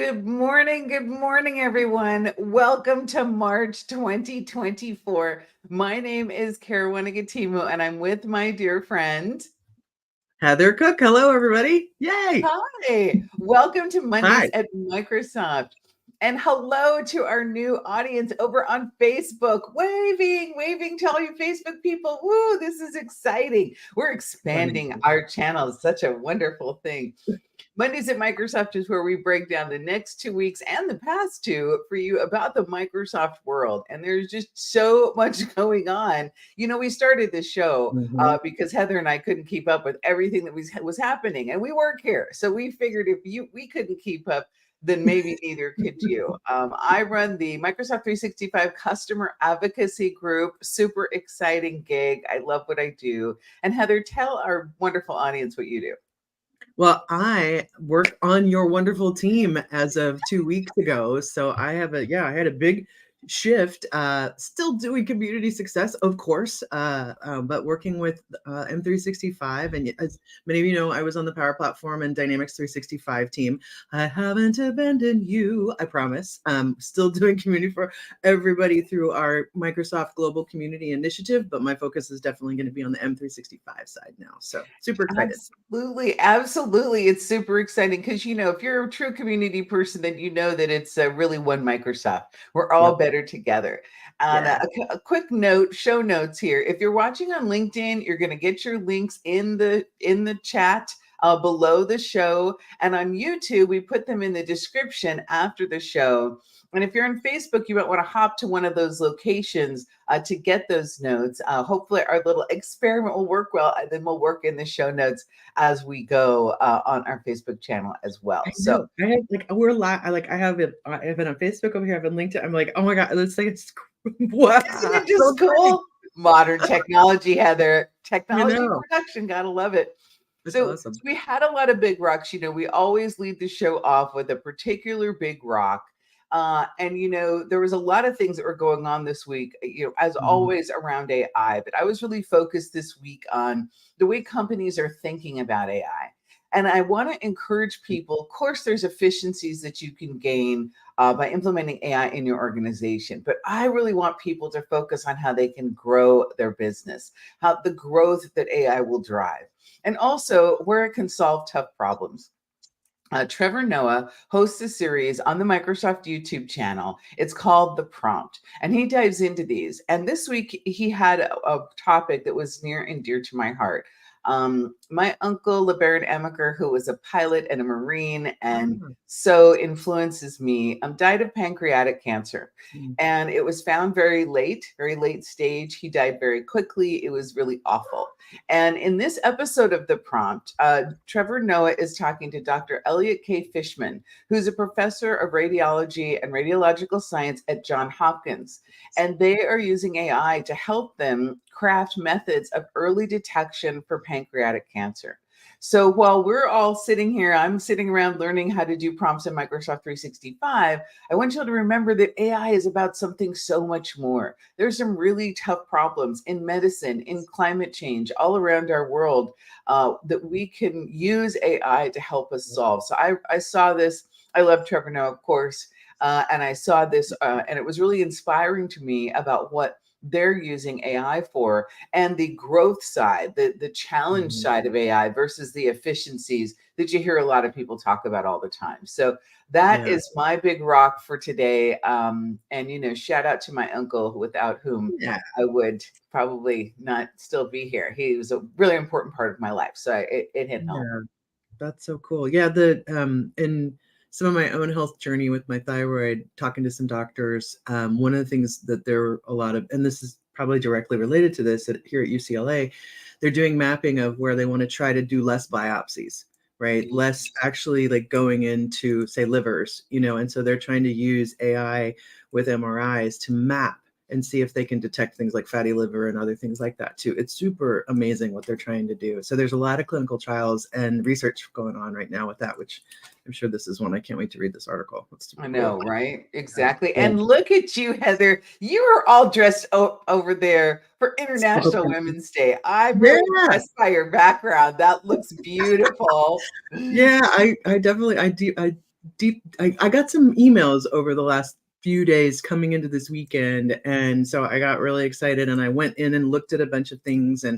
Good morning, everyone. Welcome to March 2024. My name is Kara Wanagatimu, and I'm with my dear friend Heather Cook. Hello, everybody. Yay. Hi. Welcome to Mondays Hi. at Microsoft. And hello to our new audience over on Facebook. Waving to all you Facebook people. Woo, this is exciting. We're expanding our channel. It's such a wonderful thing. Mondays at Microsoft is where we break down the next 2 weeks and the past two for you about the Microsoft world. And there's just so much going on. You know, we started this show because Heather and I couldn't keep up with everything that was happening, and we work here. So we figured if we couldn't keep up, then maybe neither could you. I run the Microsoft 365 Customer Advocacy Group. Super exciting gig. I love what I do. And Heather, tell our wonderful audience what you do. Well, I work on your wonderful team as of 2 weeks ago. So I had a big shift, still doing community success, of course, but working with M365. And as many of you know, I was on the Power Platform and Dynamics 365 team. I haven't abandoned you, I promise. Still doing community for everybody through our Microsoft Global Community Initiative, but my focus is definitely going to be on the M365 side now. So super excited. Absolutely. It's super exciting because, you know, if you're a true community person, then you know that it's really one Microsoft. We're all better together. And a quick note, show notes here. If you're watching on LinkedIn, you're going to get your links in the chat below the show. And on YouTube, we put them in the description after the show. And if you're on Facebook, you might want to hop to one of those locations to get those notes. Hopefully, our little experiment will work well, and then we'll work in the show notes as we go on our Facebook channel as well. So I have we're live. I have it. I have it on Facebook over here. I've been linked to. I'm like, oh my god, let's say it's wow, isn't it just cool? Modern technology, Heather. Technology production, gotta love it. So awesome. We had a lot of big rocks. You know, we always lead the show off with a particular big rock. And you know, there was a lot of things that were going on this week, you know, as always around AI, but I was really focused this week on the way companies are thinking about AI. And I want to encourage people, of course, there's efficiencies that you can gain by implementing AI in your organization. But I really want people to focus on how they can grow their business, how the growth that AI will drive, and also where it can solve tough problems. Trevor Noah hosts a series on the Microsoft YouTube channel. It's called The Prompt, and he dives into these. And this week, he had a topic that was near and dear to my heart. My uncle, LeBaron Emaker, who was a pilot and a Marine and so influences me, died of pancreatic cancer. And it was found very late stage. He died very quickly. It was really awful. And in this episode of The Prompt, Trevor Noah is talking to Dr. Elliot K. Fishman, who's a professor of radiology and radiological science at Johns Hopkins. And they are using AI to help them craft methods of early detection for pancreatic cancer. So while we're all sitting here, I'm sitting around learning how to do prompts in Microsoft 365. I want you to remember that AI is about something so much more. There's some really tough problems in medicine, in climate change, all around our world that we can use AI to help us solve. So I saw this. I love Trevor Noah, of course. And I saw this, and it was really inspiring to me about what they're using AI for, and the growth side, the challenge side of AI versus the efficiencies that you hear a lot of people talk about all the time. So that is my big rock for today. And, you know, shout out to my uncle, without whom I would probably not still be here. He was a really important part of my life. So it hit home. That's so cool. In some of my own health journey with my thyroid, talking to some doctors, one of the things that there are a lot of, and this is probably directly related to this here at UCLA, they're doing mapping of where they want to try to do less biopsies, right? Less actually like going into, say, livers, you know, and so they're trying to use AI with MRIs to map and see if they can detect things like fatty liver and other things like that too. It's super amazing what they're trying to do. So there's a lot of clinical trials and research going on right now with that, which I'm sure this is one. I can't wait to read this article. I know, cool. Right? Exactly. And look at you, Heather. You are all dressed over there for International Women's Day. I'm really impressed by your background. That looks beautiful. Yeah, I definitely, I do. I got some emails over the last few days coming into this weekend, and so I got really excited, and I went in and looked at a bunch of things and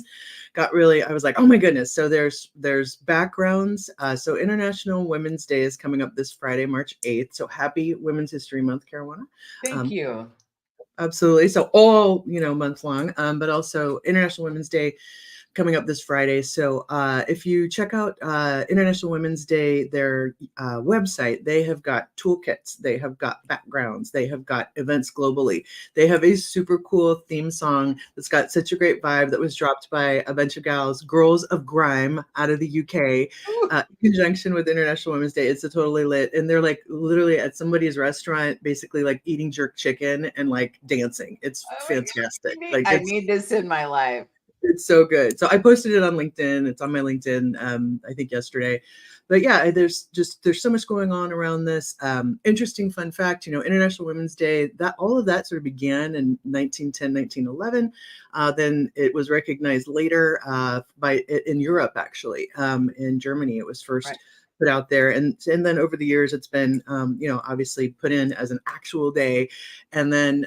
I was like, oh my goodness. So there's backgrounds. So International Women's Day is coming up this Friday, March 8th. So happy Women's History Month, Caruana. Thank you. Absolutely. So all, month long, but also International Women's Day coming up this Friday. So if you check out International Women's Day, their website, they have got toolkits, they have got backgrounds, they have got events globally. They have a super cool theme song that's got such a great vibe that was dropped by a bunch of gals, Girls of Grime out of the UK, in conjunction with International Women's Day. It's a totally lit. And they're like literally at somebody's restaurant, basically like eating jerk chicken and like dancing. It's fantastic. I need this in my life. It's so good. So I posted it on LinkedIn. It's on my LinkedIn, I think yesterday. But yeah, there's so much going on around this. Interesting fun fact, International Women's Day, that all of that sort of began in 1910, 1911. Then it was recognized later in Europe, actually. In Germany, it was first put out there. And then over the years, it's been, obviously put in as an actual day. And then,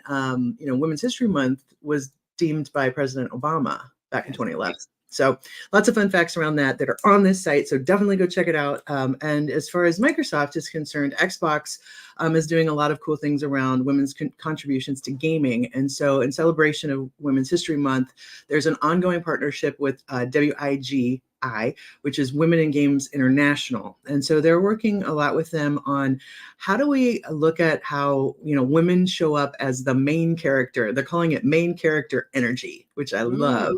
Women's History Month was deemed by President Obama back in 2011. So lots of fun facts around that are on this site. So definitely go check it out. And as far as Microsoft is concerned, Xbox is doing a lot of cool things around women's contributions to gaming. And so in celebration of Women's History Month, there's an ongoing partnership with WIGI, which is Women in Games International. And so they're working a lot with them on how do we look at how, women show up as the main character. They're calling it main character energy, which I love.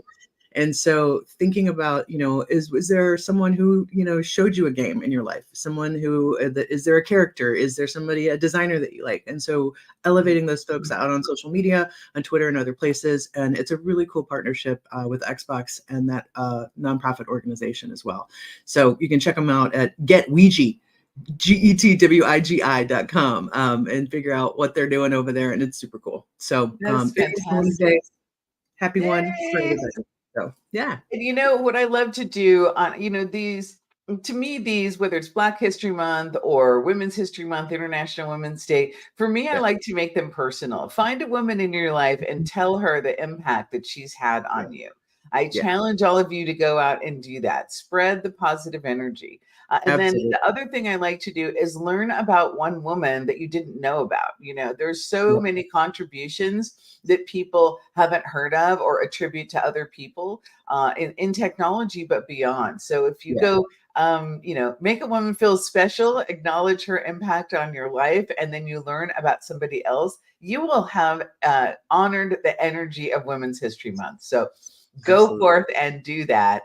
And so thinking about, is there someone who, showed you a game in your life? Someone who, is there a character? Is there somebody, a designer that you like? And so elevating those folks out on social media, on Twitter and other places. And it's a really cool partnership with Xbox and that nonprofit organization as well. So you can check them out at GetWigi. GetWigi.com and figure out what they're doing over there. And it's super cool. So happy one for everybody. So, yeah. And what I love to do on, these, to me, these, whether it's Black History Month or Women's History Month, International Women's Day, for me, I like to make them personal. Find a woman in your life and tell her the impact that she's had on you. I challenge all of you to go out and do that. Spread the positive energy. And then the other thing I like to do is learn about one woman that you didn't know about. There's so many contributions that people haven't heard of or attribute to other people in technology, but beyond. So if you go, make a woman feel special, acknowledge her impact on your life, and then you learn about somebody else, you will have honored the energy of Women's History Month. So go forth and do that.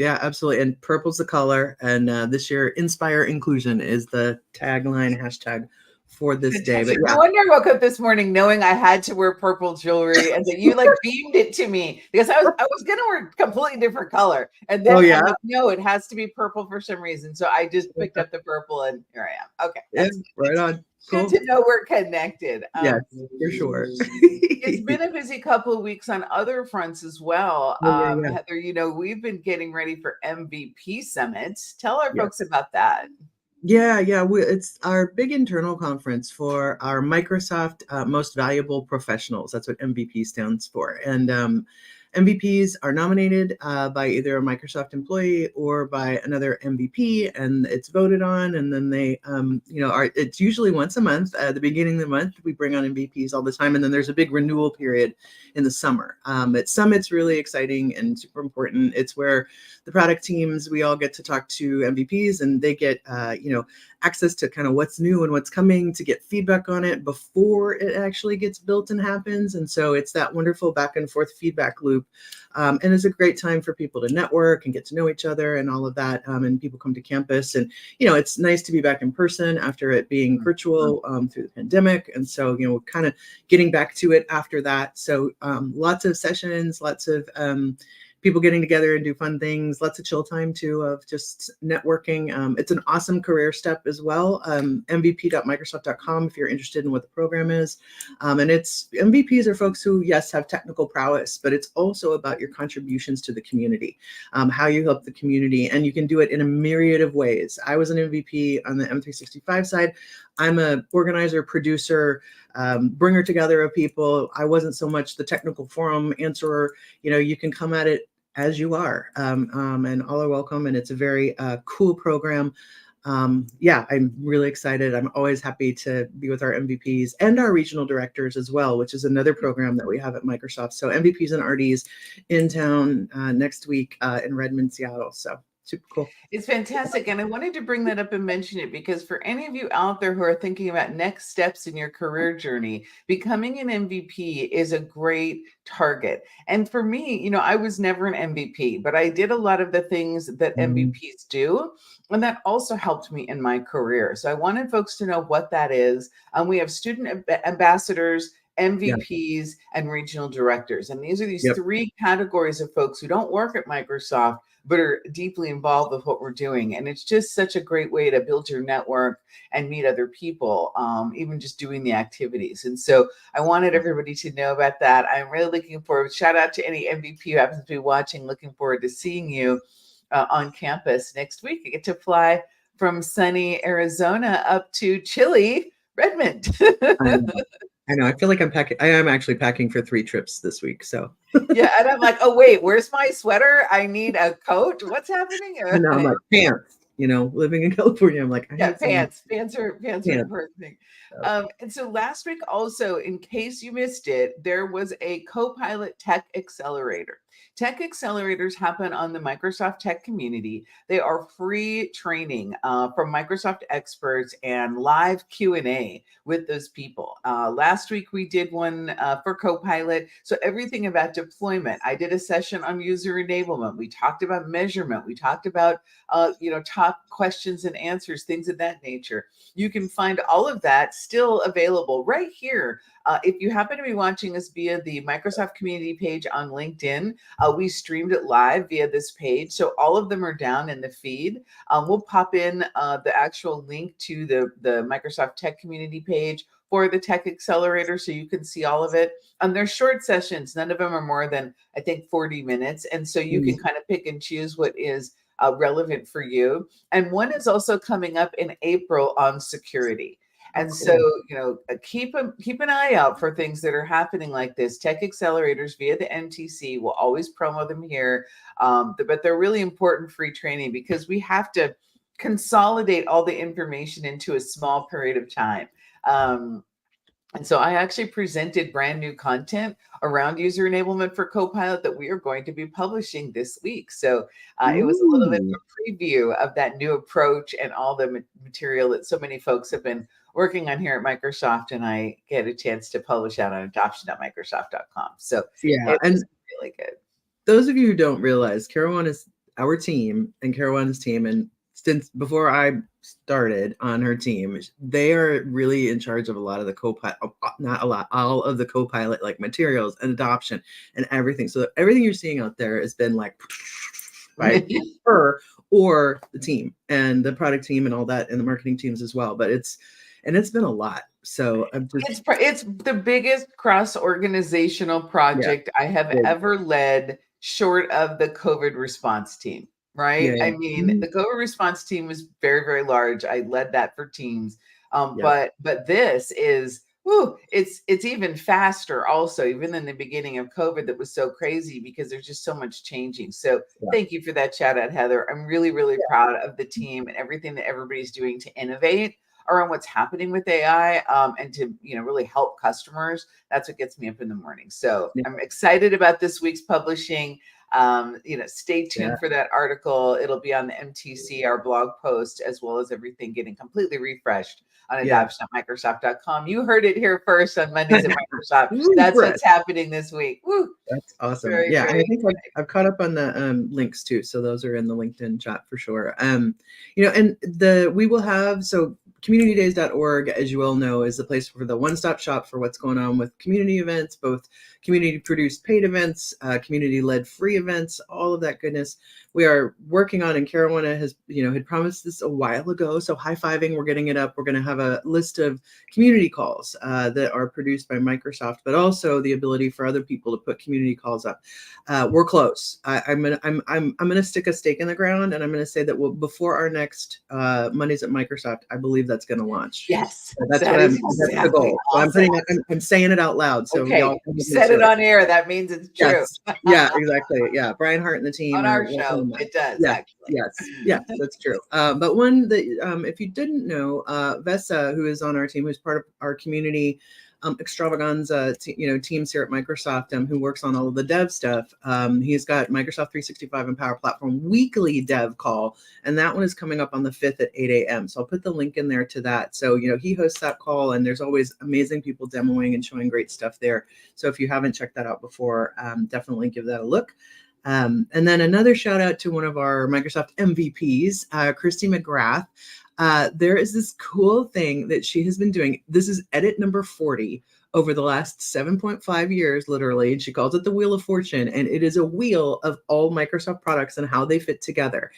Yeah, absolutely. And purple's the color. And this year, Inspire Inclusion is the tagline hashtag for this day. But No wonder I woke up this morning knowing I had to wear purple jewelry, and that you beamed it to me, because I was gonna wear a completely different color, and then no, it has to be purple for some reason. So I just picked up the purple, and here I am. Okay, right on. Good to know we're connected. Yes, for sure. It's been a busy couple of weeks on other fronts as well. Heather, we've been getting ready for MVP Summit. Tell our folks about that. Yeah. It's our big internal conference for our Microsoft Most Valuable Professionals. That's what MVP stands for. And MVPs are nominated by either a Microsoft employee or by another MVP, and it's voted on. And then they, it's usually once a month. At the beginning of the month, we bring on MVPs all the time. And then there's a big renewal period in the summer. At Summit's really exciting and super important. It's where the product teams, we all get to talk to MVPs, and they get, access to kind of what's new and what's coming, to get feedback on it before it actually gets built and happens. And so it's that wonderful back and forth feedback loop. And it's a great time for people to network and get to know each other and all of that. And people come to campus, and, it's nice to be back in person after it being virtual through the pandemic. And so, we're kind of getting back to it after that. So lots of sessions, lots of people getting together and do fun things, lots of chill time too, of just networking. It's an awesome career step as well. MVP.microsoft.com if you're interested in what the program is. And it's MVPs are folks who, yes, have technical prowess, but it's also about your contributions to the community, how you help the community, and you can do it in a myriad of ways. I was an MVP on the M365 side. I'm a organizer, producer, bringer together of people. I wasn't so much the technical forum answerer. You can come at it as you are, and all are welcome. And it's a very cool program. Yeah, I'm really excited. I'm always happy to be with our MVPs and our regional directors as well, which is another program that we have at Microsoft. So MVPs and RDs in town next week in Redmond, Seattle. So super cool. It's fantastic. And I wanted to bring that up and mention it because for any of you out there who are thinking about next steps in your career journey, becoming an MVP is a great target. And for me, I was never an MVP, but I did a lot of the things that MVPs do. And that also helped me in my career. So I wanted folks to know what that is. We have student ambassadors, MVPs, and regional directors. And these are these three categories of folks who don't work at Microsoft, but are deeply involved with what we're doing. And it's just such a great way to build your network and meet other people, even just doing the activities. And so I wanted everybody to know about that. I'm really looking forward. Shout out to any MVP who happens to be watching. Looking forward to seeing you on campus next week. I get to fly from sunny Arizona up to chilly Redmond. I know. I feel like I'm packing. I am actually packing for 3 trips this week. So yeah, and I'm like, oh wait, where's my sweater? I need a coat. What's happening? And I'm like, pants. Living in California, I'm like, pants. Pants are important thing. And so last week, also, in case you missed it, there was a Copilot Tech Accelerator. Tech accelerators happen on the Microsoft Tech community. They are free training from Microsoft experts and live Q&A with those people. Last week, we did one for Copilot. So everything about deployment. I did a session on user enablement. We talked about measurement. We talked about, top questions and answers, things of that nature. You can find all of that still available right here. If you happen to be watching us via the Microsoft community page on LinkedIn, we streamed it live via this page. So all of them are down in the feed. We'll pop in the actual link to the Microsoft Tech community page for the Tech Accelerator so you can see all of it. They're short sessions. None of them are more than, I think, 40 minutes. And so you can kind of pick and choose what is relevant for you. And one is also coming up in April on security. And so, keep an eye out for things that are happening like this. Tech accelerators via the MTC. We'll always promo them here. But they're really important free training because we have to consolidate all the information into a small period of time. And so I actually presented brand new content around user enablement for Copilot that we are going to be publishing this week. So it was a little bit of a preview of that new approach and all the material that so many folks have been working on here at Microsoft, and I get a chance to publish out on adoption.microsoft.com. So it was really good. Those of you who don't realize, Caroline is our team and Caroline's team, and since before I started on her team, they are really in charge of a lot of the Copilot, not a lot, all of the Copilot like materials and adoption and everything. So everything you're seeing out there has been like by her or the team and the product team and all that, and the marketing teams as well. But it's been a lot. So it's the biggest cross-organizational project I have ever led, short of the COVID response team. Right. Yeah. I mean, the COVID response team was very, very large. I led that for teams. But this is, it's even faster also, even in the beginning of COVID that was so crazy because there's just so much changing. So thank you for that shout out, Heather. I'm really, really proud of the team and everything that everybody's doing to innovate around what's happening with AI and to, really help customers. That's what gets me up in the morning. So I'm excited about this week's publishing. Stay tuned for that article. It'll be on the MTC, our blog post, as well as everything getting completely refreshed on adoption.microsoft.com. You heard it here first on Mondays at Microsoft. That's what's happening this week. Woo! That's awesome. Very, and I think I've caught up on the links too. So those are in the LinkedIn chat for sure. And we will have, so communitydays.org, as you all know, is the place for the one-stop shop for what's going on with community events, both community-produced paid events, community-led free events, all of that goodness. We are working on, and Caruana has, had promised this a while ago. So high-fiving, we're getting it up. We're going to have a list of community calls that are produced by Microsoft, but also the ability for other people to put community calls up. We're close. I'm gonna stick a stake in the ground, and I'm gonna say that before our next Mondays at Microsoft, I believe that's gonna launch. Yes, so that's what exactly that's the goal. So I'm saying it out loud. So okay, y'all said it on air. That means it's true. Yes. Yeah, exactly. Yeah, Brian Hart and the team on our show. It does. Yeah, actually. Yes, that's true. But one that, if you didn't know, Vesa, who is on our team, who's part of our community extravaganza, teams here at Microsoft, who works on all of the dev stuff. He's got Microsoft 365 and Power Platform weekly dev call, and that one is coming up on the 5th at 8 a.m. So I'll put the link in there to that. So, he hosts that call, and there's always amazing people demoing and showing great stuff there. So if you haven't checked that out before, definitely give that a look. And then another shout out to one of our Microsoft MVPs, Christy McGrath. There is this cool thing that she has been doing. This is edit number 40 over the last 7.5 years, literally. And she calls it the Wheel of Fortune. And it is a wheel of all Microsoft products and how they fit together.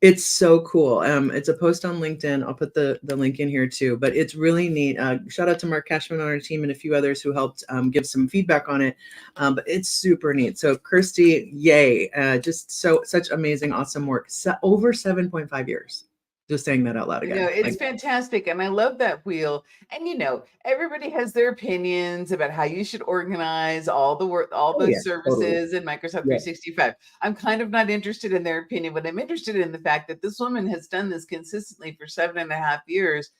It's so cool. It's a post on LinkedIn. I'll put the link in here too, but it's really neat. Shout out to Mark Cashman on our team and a few others who helped give some feedback on it. But it's super neat. So Kirsty, yay. Just such amazing, awesome work. Over 7.5 years. Just saying that out loud again. It's fantastic. And I love that wheel. And, everybody has their opinions about how you should organize all the work, all the services in Microsoft 365. I'm kind of not interested in their opinion, but I'm interested in the fact that this woman has done this consistently for 7.5 years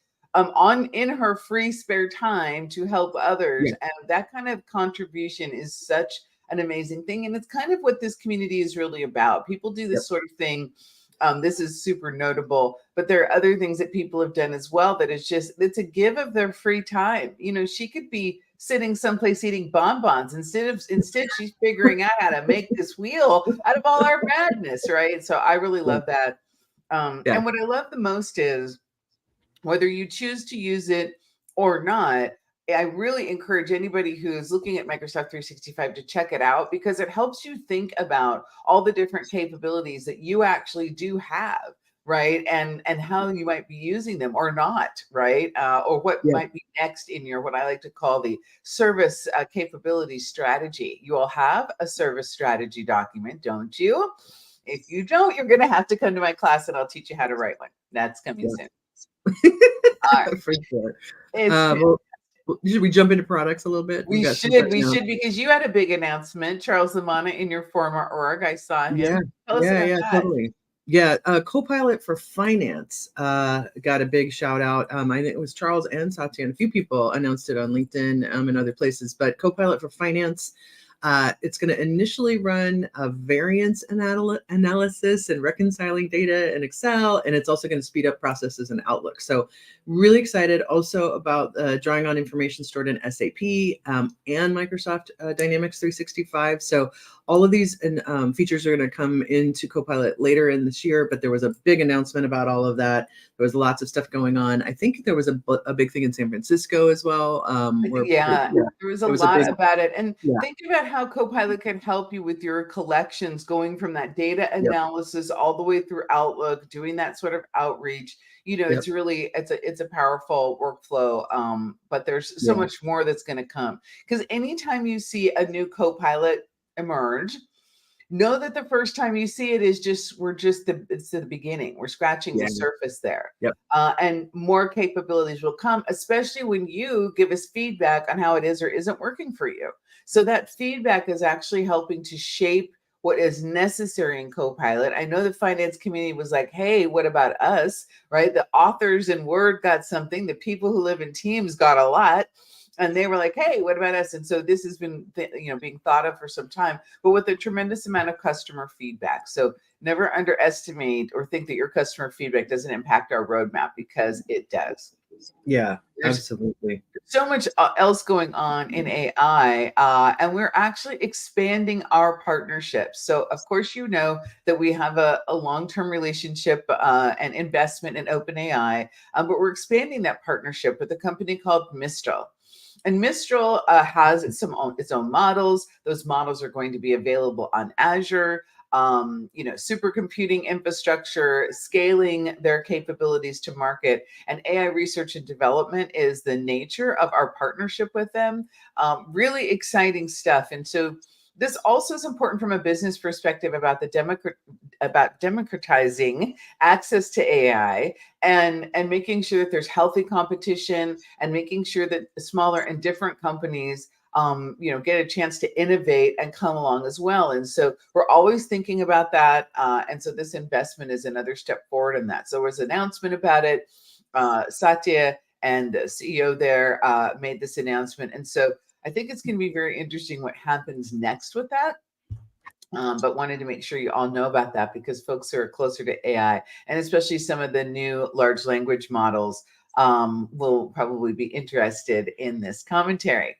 in her free spare time to help others. And that kind of contribution is such an amazing thing. And it's kind of what this community is really about. People do this sort of thing. This is super notable, but there are other things that people have done as well that it's a give of their free time. She could be sitting someplace eating bonbons instead she's figuring out how to make this wheel out of all our madness, right? So I really love that. And what I love the most is whether you choose to use it or not, I really encourage anybody who's looking at Microsoft 365 to check it out, because it helps you think about all the different capabilities that you actually do have, right? And how you might be using them or not, right? Or what might be next in your, what I like to call the service capability strategy. You all have a service strategy document, don't you? If you don't, you're going to have to come to my class and I'll teach you how to write one. That's coming soon. All right. For sure. Should we jump into products a little bit? We should, because you had a big announcement, Charles Lamanna, in your former org. I saw him. Yeah, totally. Yeah, Copilot for Finance got a big shout out. I think it was Charles and Satya, and a few people announced it on LinkedIn and other places. But Copilot for Finance, it's going to initially run a variance analysis and reconciling data in Excel, and it's also going to speed up processes in Outlook. So really excited also about drawing on information stored in SAP and Microsoft Dynamics 365. So all of these features are going to come into Copilot later in this year, but there was a big announcement about all of that. There was lots of stuff going on. I think there was a big thing in San Francisco as well. There was a lot about it. And think about how Copilot can help you with your collections, going from that data analysis all the way through Outlook, doing that sort of outreach. It's really, it's a powerful workflow, but there's so much more that's going to come. Because anytime you see a new Copilot emerge, know that the first time you see it is it's the beginning. We're scratching the surface there. And more capabilities will come, especially when you give us feedback on how it is or isn't working for you. So that feedback is actually helping to shape what is necessary in Copilot. I know the finance community was like, hey, what about us, right? The authors in Word got something. The people who live in Teams got a lot. And they were like, hey, what about us? And so this has been, being thought of for some time, but with a tremendous amount of customer feedback. So never underestimate or think that your customer feedback doesn't impact our roadmap, because it does. Yeah, There's absolutely. so much else going on in AI, and we're actually expanding our partnerships. So, of course, you know that we have a long-term relationship and investment in OpenAI, but we're expanding that partnership with a company called Mistral. And Mistral has its own models. Those models are going to be available on Azure. Supercomputing infrastructure, scaling their capabilities to market, and AI research and development is the nature of our partnership with them. Really exciting stuff. And so this also is important from a business perspective about about democratizing access to AI and making sure that there's healthy competition and making sure that smaller and different companies get a chance to innovate and come along as well. And so we're always thinking about that. And so this investment is another step forward in that. So there was an announcement about it. Satya and the CEO there made this announcement. And so I think it's going to be very interesting what happens next with that. But wanted to make sure you all know about that because folks who are closer to AI and especially some of the new large language models will probably be interested in this commentary.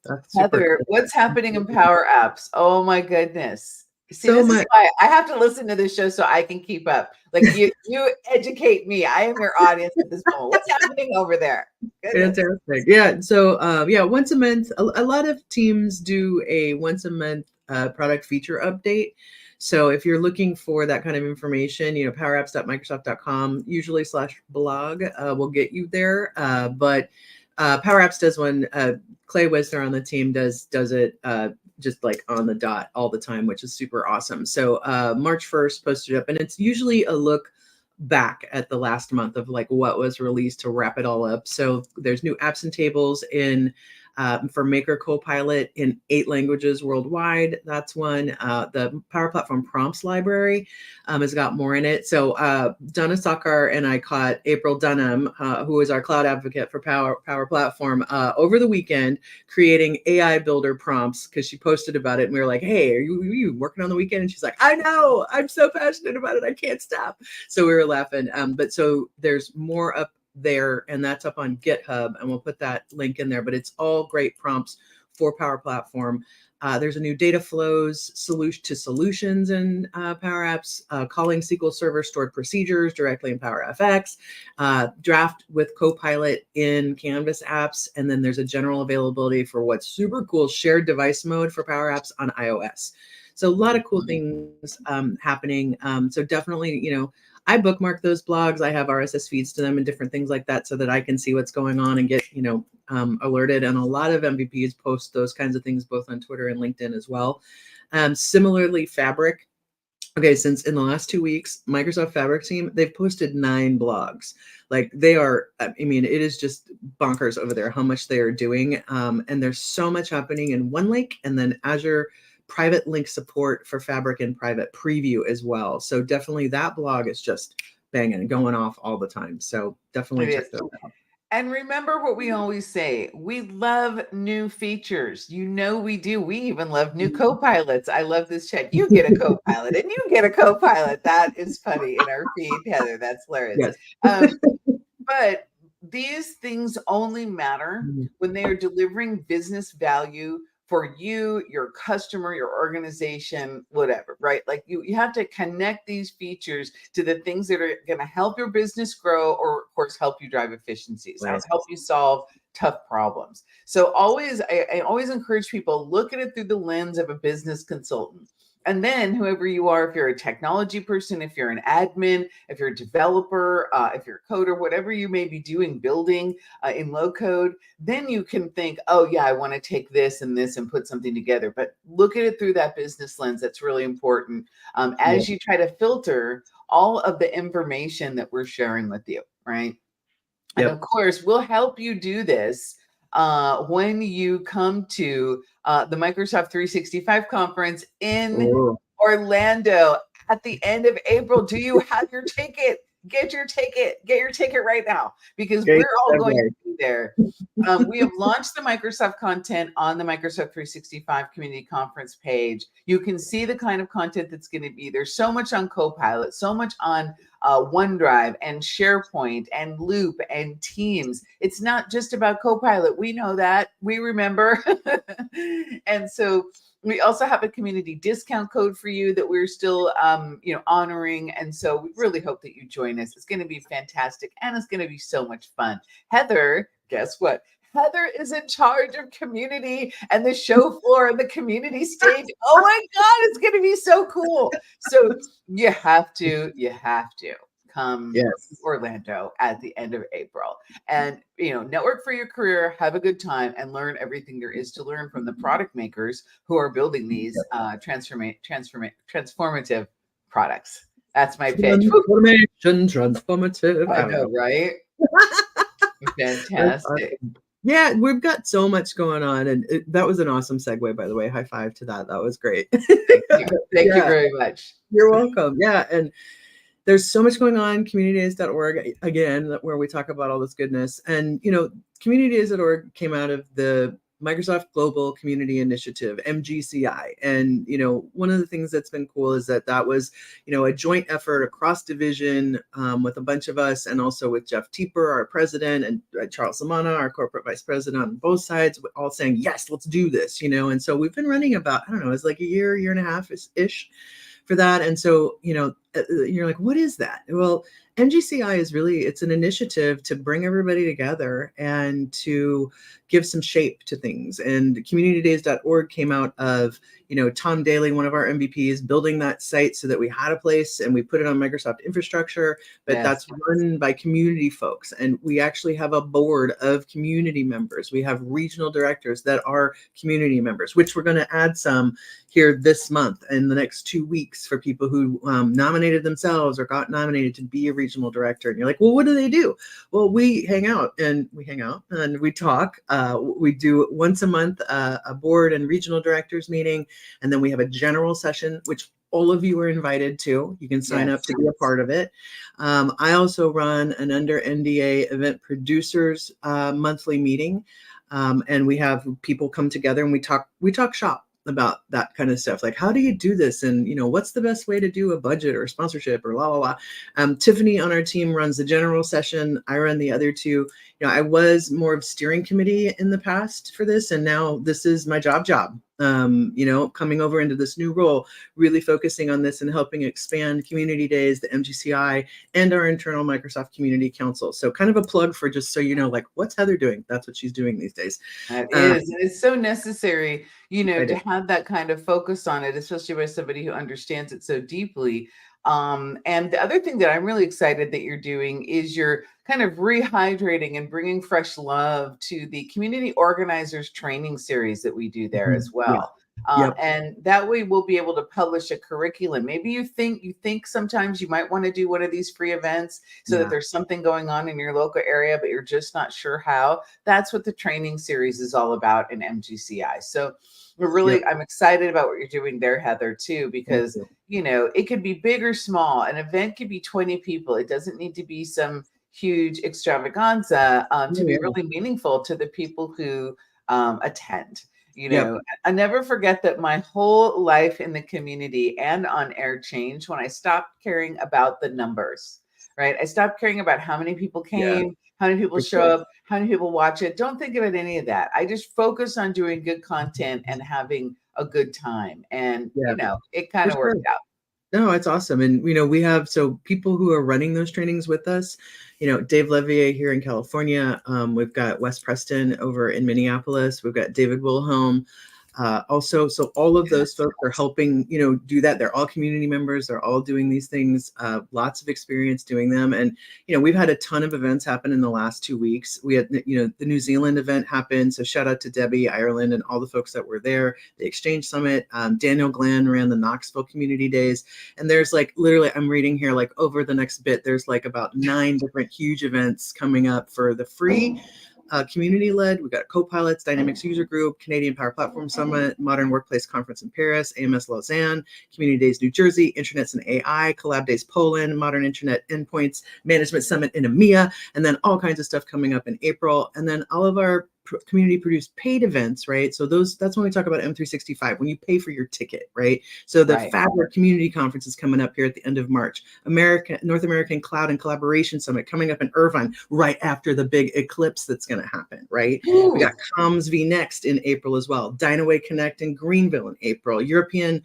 That's super Heather, cool. what's happening in Power Apps? Oh my goodness. See, So this is much. why I have to listen to this show so I can keep up. Like you educate me. I am your audience at this moment. What's happening over there? Goodness. Fantastic. Yeah. So, yeah, once a month, a lot of teams do a once a month product feature update. So if you're looking for that kind of information, powerapps.microsoft.com, usually /blog will get you there. But Power Apps does one. Clay Wisner on the team does it just like on the dot all the time, which is super awesome. So March 1st posted up, and it's usually a look back at the last month of like what was released to wrap it all up. So there's new apps and tables in for Maker Copilot in 8 languages worldwide. That's one. The Power Platform Prompts Library has got more in it. So Donna Sakar and I caught April Dunham, who is our cloud advocate for Power Platform, over the weekend creating AI builder prompts because she posted about it. And we were like, hey, are you working on the weekend? And she's like, I know, I'm so passionate about it. I can't stop. So we were laughing. But so there's more up there, and that's up on GitHub, and we'll put that link in there. But it's all great prompts for Power Platform. There's a new data flows solutions in Power Apps, calling SQL Server stored procedures directly in Power FX, draft with Copilot in Canvas apps, and then there's a general availability for what's super cool, shared device mode for Power Apps on iOS. So a lot of cool things happening. So definitely, I bookmark those blogs. I have RSS feeds to them and different things like that so that I can see what's going on and get, alerted. And a lot of MVPs post those kinds of things both on Twitter and LinkedIn as well. Similarly, Fabric. Okay, since in the last 2 weeks, Microsoft Fabric team, they've posted 9 blogs. Like they are, it is just bonkers over there how much they are doing. And there's so much happening in OneLake and then Azure private link support for Fabric and private preview as well. So definitely that blog is just banging and going off all the time. So definitely check those out. And remember what we always say, we love new features. We do. We even love new co-pilots. I love this chat. You get a co-pilot and you get a co-pilot. That is funny in our feed, Heather. That's hilarious. Yes. But these things only matter when they are delivering business value for you, your customer, your organization, whatever, right? Like you have to connect these features to the things that are going to help your business grow or, of course, help you drive efficiencies, Right. help you solve tough problems. So I always encourage people, look at it through the lens of a business consultant. And then whoever you are, if you're a technology person, if you're an admin, if you're a developer, if you're a coder, whatever you may be doing, building in low code, then you can think, oh yeah, I want to take this and put something together. But look at it through that business lens. That's really important as you try to filter all of the information that we're sharing with you, right? And of course, we'll help you do this when you come to the Microsoft 365 conference in Orlando at the end of April. Do you have your ticket? get your ticket right now, because Great we're all going segue. to be there. We have launched the Microsoft content on the Microsoft 365 Community Conference page. You can see the kind of content that's going to be there. So much on Copilot, so much on OneDrive and SharePoint and Loop and Teams. It's not just about Copilot. We know that. We remember. And so we also have a community discount code for you that we're still honoring. And so we really hope that you join us. It's going to be fantastic, and it's going to be so much fun. Heather, guess what? Heather is in charge of community and the show floor and the community stage. Oh my God, it's going to be so cool. So you have to come to Yes. Orlando at the end of April, and network for your career, have a good time, and learn everything there is to learn from the product makers who are building these transformative products. That's my pitch. Transformative. I know, right? Fantastic. Yeah, we've got so much going on, and that was an awesome segue, by the way. High five to that. That was great. Thank you very much. You're welcome. Yeah, and there's so much going on. Communitydays.org, again, where we talk about all this goodness. And communitydays.org came out of the Microsoft Global Community Initiative, MGCI. And, one of the things that's been cool is that was, a joint effort across division with a bunch of us, and also with Jeff Teeper, our president, and Charles Samana, our corporate vice president, on both sides, all saying, yes, let's do this, And so we've been running about, I don't know, it's like a year and a half-ish for that. And so, you're like, what is that? Well, MGCI is it's an initiative to bring everybody together and to give some shape to things. And communitydays.org came out of, Tom Daly, one of our MVPs, building that site so that we had a place, and we put it on Microsoft infrastructure, but that's run by community folks. And we actually have a board of community members. We have regional directors that are community members, which we're going to add some here this month in the next 2 weeks for people who nominated themselves or got nominated to be a regional director. And you're like, well, what do they do? Well, we hang out and we talk. We do once a month a board and regional directors meeting, and then we have a general session, which all of you are invited to. You can sign up to be a part of it. I also run an under NDA event producers monthly meeting, and we have people come together and we talk shop about that kind of stuff. Like, how do you do this? And, what's the best way to do a budget or sponsorship or la, la, la. Tiffany on our team runs the general session. I run the other two. I was more of steering committee in the past for this, and now this is my job. Coming over into this new role, really focusing on this and helping expand Community Days, the MGCI, and our internal Microsoft Community Council. So kind of a plug for just so like, what's Heather doing? That's what she's doing these days. That is. It's so necessary, to have that kind of focus on it, especially by somebody who understands it so deeply. And the other thing that I'm really excited that you're doing is you're kind of rehydrating and bringing fresh love to the community organizers training series that we do there as well. And that way we'll be able to publish a curriculum. Maybe you think sometimes you might want to do one of these free events so that there's something going on in your local area, but you're just not sure how. That's what the training series is all about in MGCI. So I'm excited about what you're doing there, Heather, too, because, it could be big or small. An event could be 20 people. It doesn't need to be some huge extravaganza to be really meaningful to the people who attend. I never forget that my whole life in the community and on air changed when I stopped caring about the numbers, right? I stopped caring about how many people came, how many people show up, how many people watch it. Don't think about any of that. I just focus on doing good content and having a good time. And, it kind of worked out. No, it's awesome. And, we have, so people who are running those trainings with us, Dave Levier here in California. We've got Wes Preston over in Minneapolis. We've got David Wilhelm. Also, so all of those folks are helping, do that. They're all community members. They're all doing these things, lots of experience doing them. And, we've had a ton of events happen in the last 2 weeks. We had, the New Zealand event happen. So shout out to Debbie, Ireland, and all the folks that were there. The Exchange Summit, Daniel Glenn ran the Knoxville Community Days. And there's literally, I'm reading here, over the next bit, there's about 9 different huge events coming up for the free community led. We've got Co-Pilots, Dynamics User Group, Canadian Power Platform Summit, Modern Workplace Conference in Paris, AMS Lausanne, Community Days New Jersey, Internets and AI, Collab Days Poland, Modern Internet Endpoints Management Summit in EMEA, and then all kinds of stuff coming up in April. And then all of our community produced paid events, right? So that's when we talk about M365, when you pay for your ticket, right? So the Fabric Community Conference is coming up here at the end of March. North American Cloud and Collaboration Summit coming up in Irvine right after the big eclipse that's going to happen, right? Ooh. We got Comms V Next in April as well. Dynaway Connect in Greenville in April. European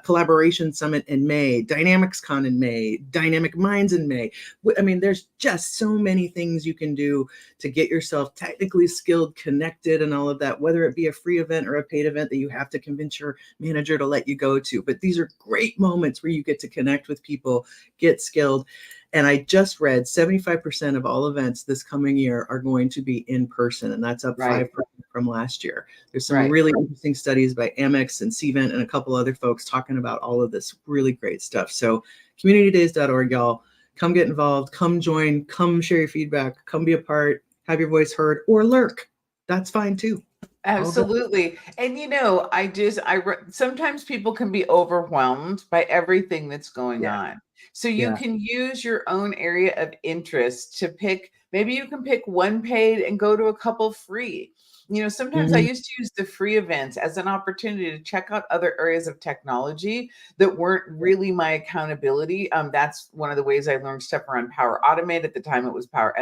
Collaboration Summit in May. Dynamics Con in May. Dynamic Minds in May. I mean, there's just so many things you can do to get yourself technically skilled, connected, and all of that, whether it be a free event or a paid event that you have to convince your manager to let you go to. But these are great moments where you get to connect with people, get skilled. And I just read 75% of all events this coming year are going to be in person, and that's up 5% from last year. There's some really interesting studies by Amex and Cvent and a couple other folks talking about all of this really great stuff. So communitydays.org, y'all. Come get involved, come join, come share your feedback, come be a part, have your voice heard, or lurk. That's fine too. Absolutely. And sometimes people can be overwhelmed by everything that's going on. So you can use your own area of interest to pick. Maybe you can pick one paid and go to a couple free. Sometimes I used to use the free events as an opportunity to check out other areas of technology that weren't really my accountability. That's one of the ways I learned stuff around Power Automate. At the time, it was Power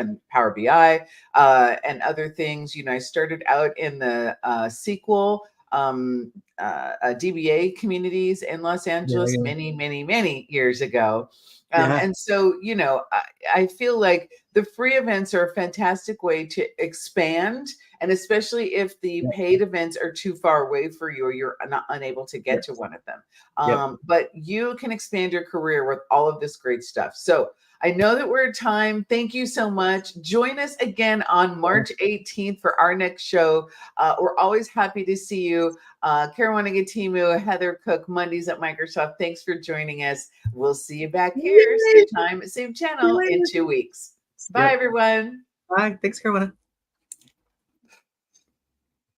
BI and other things. I started out in the SQL DBA communities in Los Angeles many, many, many years ago. And so, I feel like the free events are a fantastic way to expand. And especially if the paid events are too far away for you or you're unable to get to one of them. But you can expand your career with all of this great stuff. So I know that we're at time. Thank you so much. Join us again on March 18th for our next show. We're always happy to see you. Karen Wanagatimu, Heather Cook, Mondays at Microsoft. Thanks for joining us. We'll see you back here, same time, same channel in 2 weeks. Bye, everyone. Bye. Thanks, Caruana.